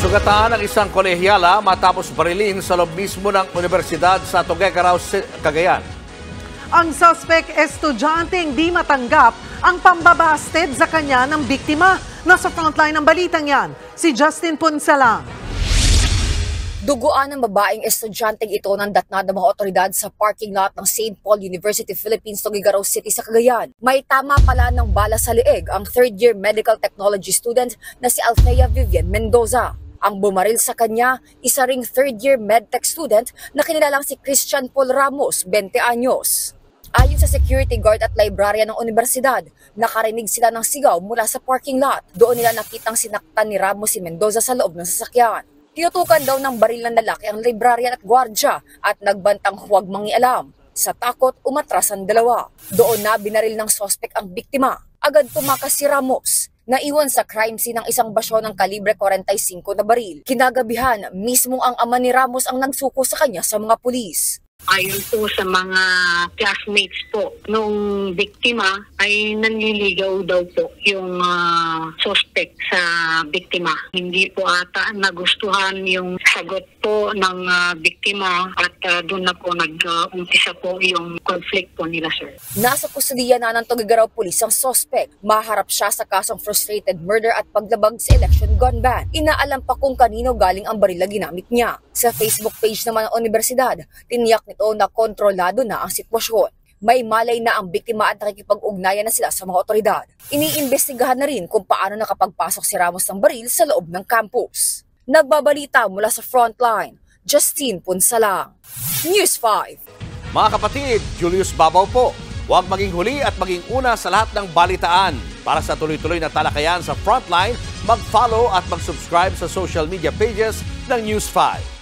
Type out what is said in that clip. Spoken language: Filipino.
Sugatan ng isang kolehyala matapos barilin sa loob mismo ng universidad sa Tuguegarao, Cagayan. Ang suspect estudyanteng di matanggap ang pambabasted sa kanya ng biktima. Nasa frontline ng balitang yan, si Justin Punsalang. Duguan ng babaeng estudyanteng ito ng datna ng mga otoridad sa parking lot ng St. Paul University Philippines, Tuguegarao City sa Cagayan. May tama pala ng bala sa leeg ang third-year medical technology student na si Althea Vivian Mendoza. Ang bumaril sa kanya, isa ring third-year medtech student na kinilalang si Christian Paul Ramos, 20 anyos. Ayon sa security guard at librarian ng universidad, nakarinig sila ng sigaw mula sa parking lot. Doon nila nakitang sinaktan ni Ramos si Mendoza sa loob ng sasakyan. Tinutukan daw ng baril ng lalaki ang librarian at gwardya at nagbantang huwag mangialam. Sa takot, umatras ang dalawa. Doon na binaril ng sospek ang biktima. Agad tumakas si Ramos. Naiwan sa crime scene ng isang basyo ng kalibre 45 na baril. Kinagabihan, mismo ang ama ni Ramos ang nagsuko sa kanya sa mga pulis. Ayon po sa mga classmates po nung biktima ay nanliligaw daw po yung suspect sa biktima. Hindi po ata nagustuhan yung sagot po ng biktima at doon na po nag-umpisa po yung conflict po nila, sir. Nasa kustudiya na ng Tuguegarao Police ang suspect. Maharap siya sa kasong frustrated murder at paglabag sa election gun ban. Inaalam pa kung kanino galing ang baril na ginamit niya. Sa Facebook page naman ng universidad, tiniyak nito na kontrolado na ang sitwasyon. May malay na ang biktima at nakikipag-ugnayan na sila sa mga otoridad. Iniimbestigahan na rin kung paano nakapagpasok si Ramos ng baril sa loob ng campus. Nagbabalita mula sa frontline, Justin Punsalang, News 5. Mga kapatid, Julius Babaw po. Huwag maging huli at maging una sa lahat ng balitaan. Para sa tuloy-tuloy na talakayan sa frontline, mag-follow at mag-subscribe sa social media pages ng News 5.